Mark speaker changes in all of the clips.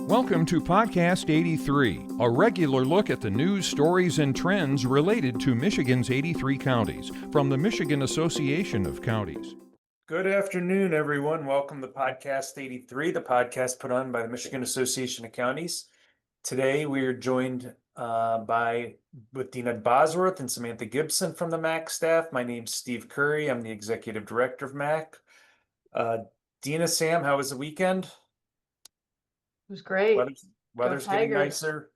Speaker 1: Welcome to Podcast 83, a regular look at the news, stories, and trends related to Michigan's 83 counties from the Michigan Association of Counties.
Speaker 2: Good afternoon, everyone. Welcome to Podcast 83, the podcast put on by the Michigan Association of Counties. Today, we are joined with Deena Bosworth and Samantha Gibson from the MAC staff. My name's Steve Currie. I'm the executive director of MAC. Deena, Sam, how was the weekend?
Speaker 3: It was great.
Speaker 2: Weather's getting nicer.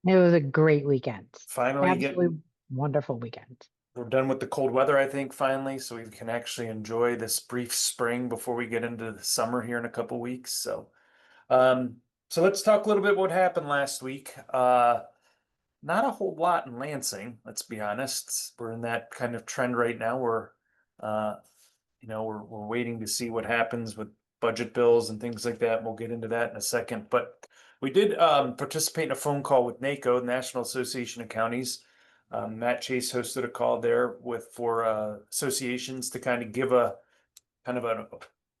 Speaker 4: It was a great weekend.
Speaker 2: Finally,
Speaker 4: Absolutely wonderful weekend.
Speaker 2: We're done with the cold weather, I think, finally, so we can actually enjoy this brief spring before we get into the summer here in a couple weeks. So let's talk a little bit what happened last week. Not a whole lot in Lansing, let's be honest. We're in that kind of trend right now where we're waiting to see what happens with budget bills and things like that. We'll get into that in a second. But we did participate in a phone call with NACo, the National Association of Counties. Matt Chase hosted a call there for associations to kind of give a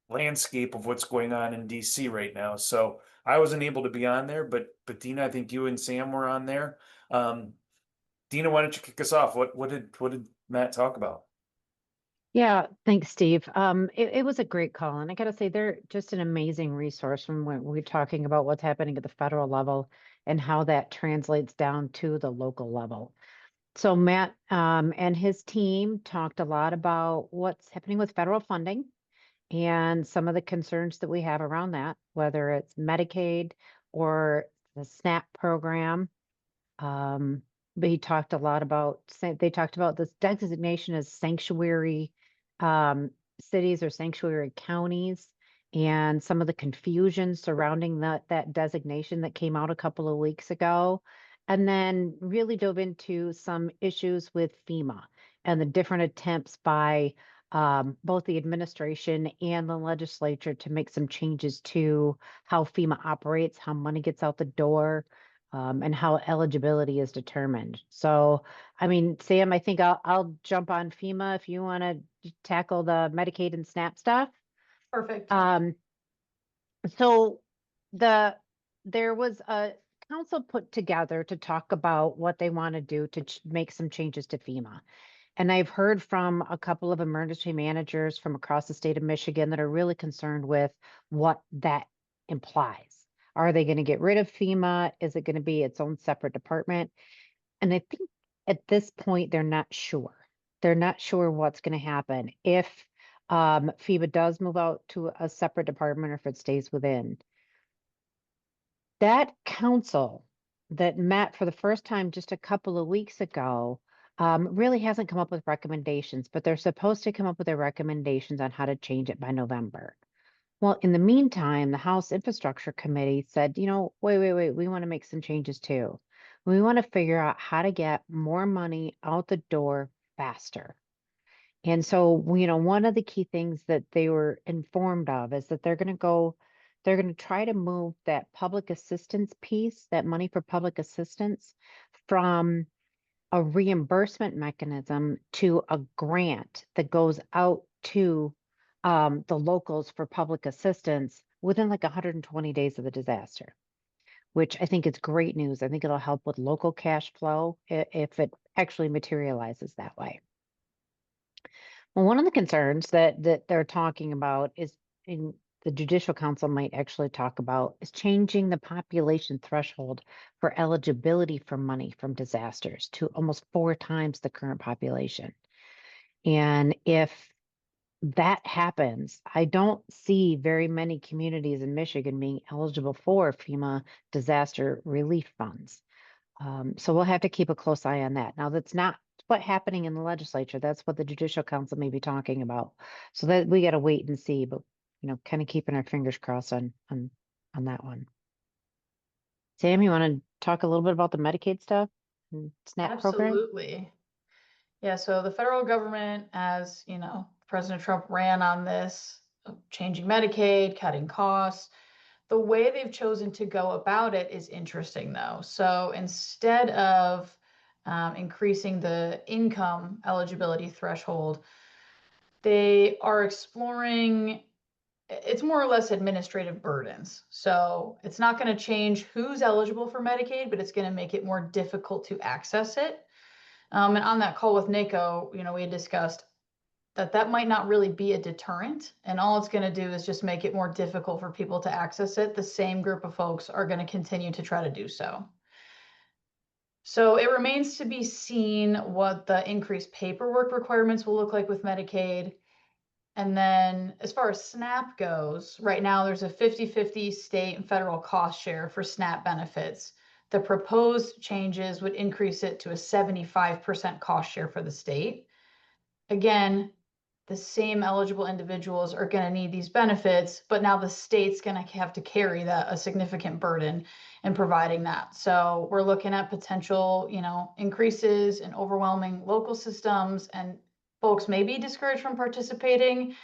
Speaker 2: landscape of what's going on in DC right now. So I wasn't able to be on there, but Deena, I think you and Sam were on there. Deena, why don't you kick us off? What did Matt talk about?
Speaker 4: Yeah, thanks, Steve. It was a great call, and I gotta say they're just an amazing resource when we're talking about what's happening at the federal level and how that translates down to the local level. So Matt and his team talked a lot about what's happening with federal funding and some of the concerns that we have around that, whether it's Medicaid or the SNAP program. But he talked a lot about, they talked about this designation as sanctuary cities or sanctuary counties and some of the confusion surrounding that designation that came out a couple of weeks ago. And then really dove into some issues with FEMA and the different attempts by both the administration and the legislature to make some changes to how FEMA operates, how money gets out the door, and how eligibility is determined. So, I mean, Sam, I think I'll jump on FEMA if you want to tackle the Medicaid and SNAP stuff.
Speaker 3: Perfect.
Speaker 4: So there was a council put together to talk about what they want to do to make some changes to FEMA. And I've heard from a couple of emergency managers from across the state of Michigan that are really concerned with what that implies. Are they going to get rid of FEMA? Is it going to be its own separate department? And I think at this point, they're not sure. They're not sure what's going to happen if FEMA does move out to a separate department or if it stays within. That council that met for the first time just a couple of weeks ago really hasn't come up with recommendations, but they're supposed to come up with their recommendations on how to change it by November. Well, in the meantime, the House Infrastructure Committee said, wait, we want to make some changes too. We want to figure out how to get more money out the door faster. And so, one of the key things that they were informed of is that they're going to try to move that public assistance piece, that money for public assistance, from a reimbursement mechanism to a grant that goes out to the locals for public assistance within like 120 days of the disaster, which I think is great news. I think it'll help with local cash flow if it actually materializes that way. Well, one of the concerns that they're talking about is, in the Judicial Council might actually talk about, is changing the population threshold for eligibility for money from disasters to almost 4 times the current population. And if that happens, I don't see very many communities in Michigan being eligible for FEMA disaster relief funds. So we'll have to keep a close eye on that. Now, that's not what's happening in the legislature. That's what the Judicial Council may be talking about. So that we got to wait and see, but kind of keeping our fingers crossed on that one. Sam, you want to talk a little bit about the Medicaid stuff and SNAP program?
Speaker 3: Absolutely. Yeah, so the federal government, as President Trump ran on this, changing Medicaid, cutting costs. The way they've chosen to go about it is interesting, though. So instead of increasing the income eligibility threshold, they are exploring it's more or less administrative burdens. So it's not going to change who's eligible for Medicaid, but it's going to make it more difficult to access it. And on that call with NACo, we had discussed that might not really be a deterrent, and all it's going to do is just make it more difficult for people to access it. The same group of folks are going to continue to try to do so. So it remains to be seen what the increased paperwork requirements will look like with Medicaid. And then as far as SNAP goes, right now there's a 50-50 state and federal cost share for SNAP benefits. The proposed changes would increase it to a 75% cost share for the state. Again, the same eligible individuals are going to need these benefits, but now the state's going to have to carry a significant burden in providing that. So we're looking at potential, increases in overwhelming local systems, and folks may be discouraged from participating,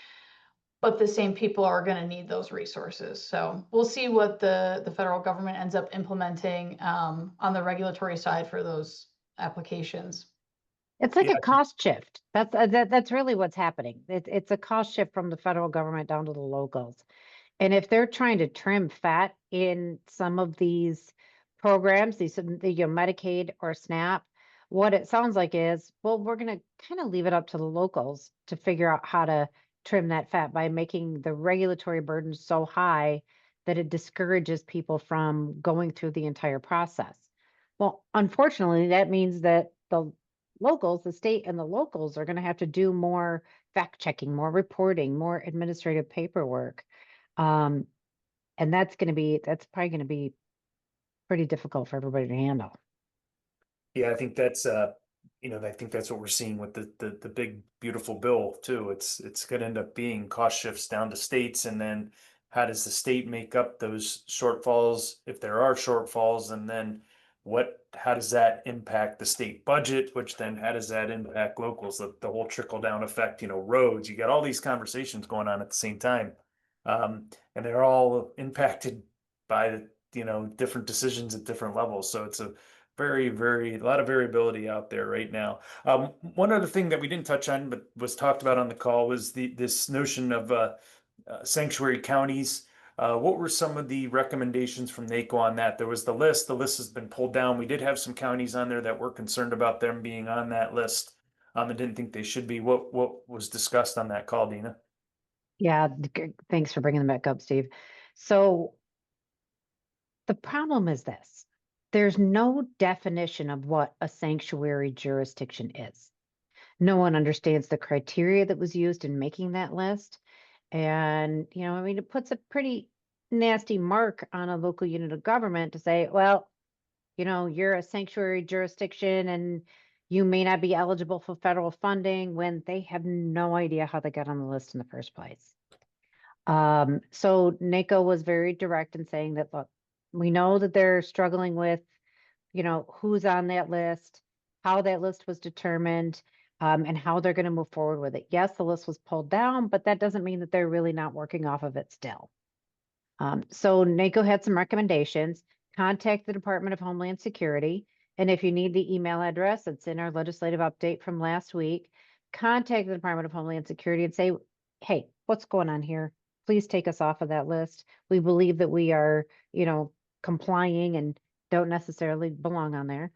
Speaker 3: but the same people are going to need those resources. So we'll see what the federal government ends up implementing on the regulatory side for those applications.
Speaker 4: It's like
Speaker 2: Yeah.
Speaker 4: a cost shift. That's really what's happening. It's a cost shift from the federal government down to the locals. And if they're trying to trim fat in some of these programs, Medicaid or SNAP, what it sounds like is, well, we're going to kind of leave it up to the locals to figure out how to trim that fat by making the regulatory burden so high that it discourages people from going through the entire process. Well, unfortunately, that means that the locals, the state and the locals are going to have to do more fact checking, more reporting, more administrative paperwork. And that's probably going to be pretty difficult for everybody to handle.
Speaker 2: Yeah, I think that's I think that's what we're seeing with the big beautiful bill too. It's going to end up being cost shifts down to states, and then how does the state make up those shortfalls if there are shortfalls, and then how does that impact the state budget, which then how does that impact locals, the whole trickle down effect, roads, you got all these conversations going on at the same time. And they're all impacted by different decisions at different levels. So it's a a lot of variability out there right now. One other thing that we didn't touch on, but was talked about on the call, was this notion of sanctuary counties. What were some of the recommendations from NACo on that? There was the list. The list has been pulled down. We did have some counties on there that were concerned about them being on that list. And didn't think they should be. What was discussed on that call, Deena?
Speaker 4: Yeah, thanks for bringing them back up, Steve. So the problem is this. There's no definition of what a sanctuary jurisdiction is. No one understands the criteria that was used in making that list. And, it puts a pretty nasty mark on a local unit of government to say, well, you're a sanctuary jurisdiction and you may not be eligible for federal funding, when they have no idea how they got on the list in the first place. So NACo was very direct in saying that, look, we know that they're struggling with, who's on that list, how that list was determined, and how they're going to move forward with it. Yes, the list was pulled down, but that doesn't mean that they're really not working off of it still. So NACo had some recommendations. Contact the Department of Homeland Security. And if you need the email address, it's in our legislative update from last week. Contact the Department of Homeland Security and say, hey, what's going on here? Please take us off of that list. We believe that we are, complying and don't necessarily belong on there.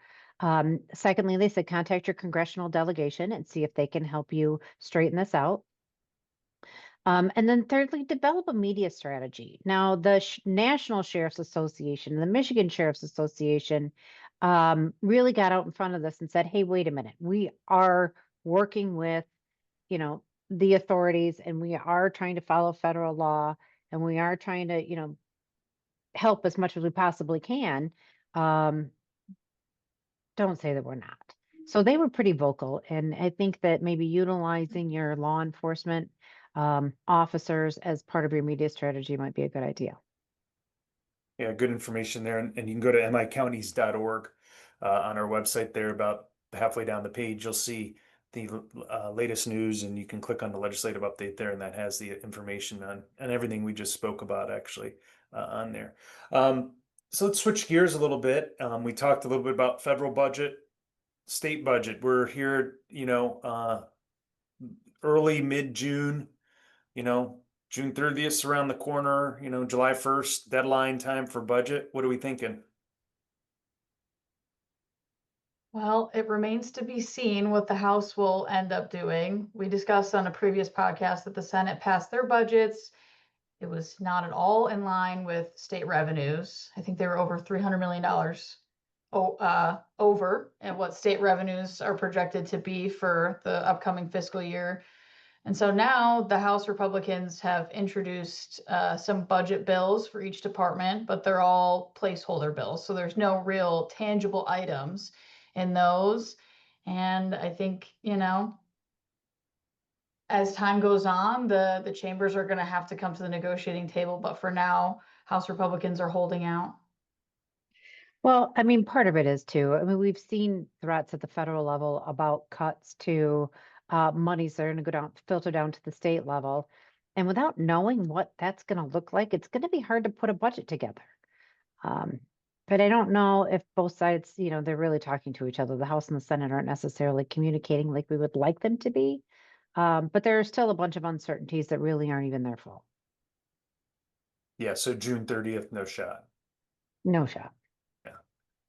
Speaker 4: Secondly, they said contact your congressional delegation and see if they can help you straighten this out. And then thirdly, develop a media strategy. Now, the National Sheriff's Association, the Michigan Sheriff's Association, really got out in front of this and said, hey, wait a minute, we are working with, the authorities, and we are trying to follow federal law, and we are trying to, help as much as we possibly can. Don't say that we're not. So they were pretty vocal. And I think that maybe utilizing your law enforcement officers as part of your media strategy might be a good idea.
Speaker 2: Yeah, good information there. And you can go to micounties.org on our website there. About halfway down the page, you'll see the latest news, and you can click on the legislative update there, and that has the information on everything we just spoke about actually on there. So let's switch gears a little bit. We talked a little bit about federal budget, state budget. We're here, early mid-June, June 30th around the corner, July 1st, deadline time for budget. What are we thinking?
Speaker 3: Well, it remains to be seen what the House will end up doing. We discussed on a previous podcast that the Senate passed their budgets. It was not at all in line with state revenues. I think they were over $300 million over and what state revenues are projected to be for the upcoming fiscal year. And so now the House Republicans have introduced some budget bills for each department, but they're all placeholder bills. So there's no real tangible items in those. And I think, as time goes on, the chambers are going to have to come to the negotiating table. But for now, House Republicans are holding out.
Speaker 4: Well, I mean, part of it is too. I mean, we've seen threats at the federal level about cuts to monies that are going to go down, filter down to the state level. And without knowing what that's going to look like, it's going to be hard to put a budget together. But I don't know if both sides, they're really talking to each other. The House and the Senate aren't necessarily communicating like we would like them to be. But there are still a bunch of uncertainties that really aren't even their fault.
Speaker 2: Yeah, so June 30th, no shot.
Speaker 4: No shot.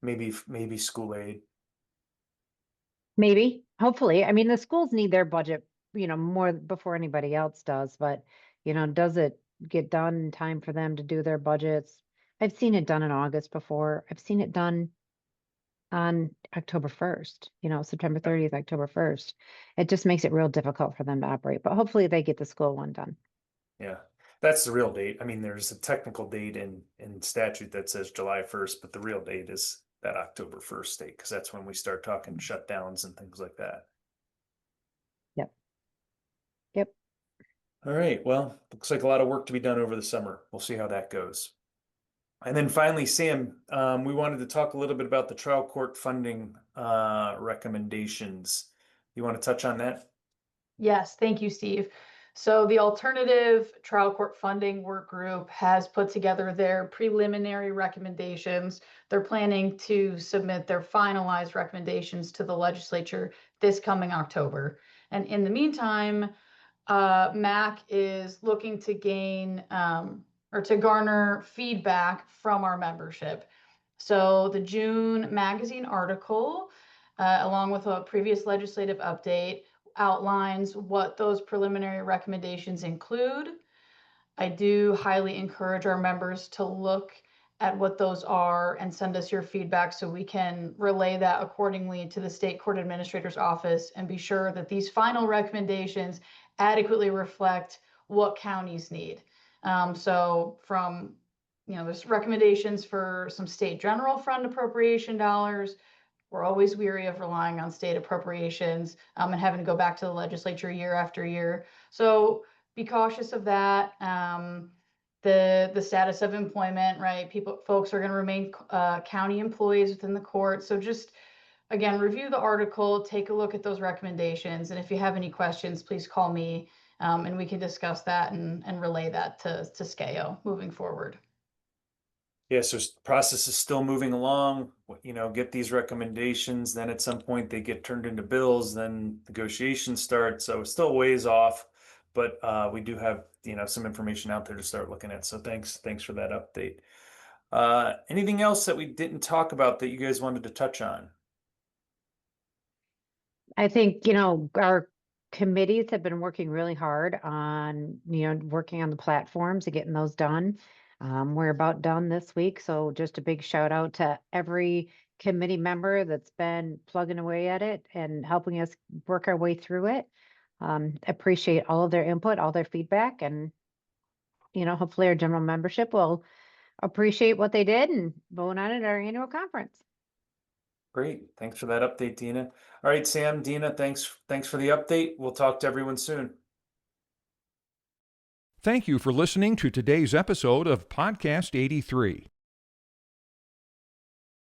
Speaker 2: Maybe school aid.
Speaker 4: Maybe, hopefully. I mean, the schools need their budget, more before anybody else does, but, does it get done in time for them to do their budgets? I've seen it done in August before. I've seen it done on October 1st, September 30th, October 1st. It just makes it real difficult for them to operate, but hopefully they get the school one done.
Speaker 2: Yeah, that's the real date. I mean, there's a technical date in statute that says July 1st, but the real date is that October 1st date, because that's when we start talking shutdowns and things like that.
Speaker 4: Yep.
Speaker 2: All right, well, looks like a lot of work to be done over the summer. We'll see how that goes. And then finally, Sam, we wanted to talk a little bit about the trial court funding recommendations. You want to touch on that?
Speaker 3: Yes, thank you, Steve. So the Alternative Trial Court Funding Work Group has put together their preliminary recommendations. They're planning to submit their finalized recommendations to the legislature this coming October. And in the meantime, MAC is looking to gain or to garner feedback from our membership. So the June magazine article, along with a previous legislative update, outlines what those preliminary recommendations include. I do highly encourage our members to look at what those are and send us your feedback so we can relay that accordingly to the state court administrator's office and be sure that these final recommendations adequately reflect what counties need. So from, there's recommendations for some state general fund appropriation dollars. We're always weary of relying on state appropriations and having to go back to the legislature year after year. So be cautious of that. The status of employment, right? Folks are going to remain county employees within the court. So just, again, review the article, take a look at those recommendations. And if you have any questions, please call me and we can discuss that and relay that to SCAO moving forward.
Speaker 2: Yeah, so the process is still moving along, get these recommendations, then at some point they get turned into bills, then negotiations start. So it's still ways off, but we do have, some information out there to start looking at. So thanks for that update. Anything else that we didn't talk about that you guys wanted to touch on?
Speaker 4: I think, our committees have been working really hard on, working on the platforms and getting those done. We're about done this week, so just a big shout out to every committee member that's been plugging away at it and helping us work our way through it. Appreciate all of their input, all their feedback, and hopefully our general membership will appreciate what they did and vote on it at our annual conference.
Speaker 2: Great, thanks for that update, Deena. All right, Sam, Deena, thanks for the update. We'll talk to everyone soon.
Speaker 1: Thank you for listening to today's episode of Podcast 83.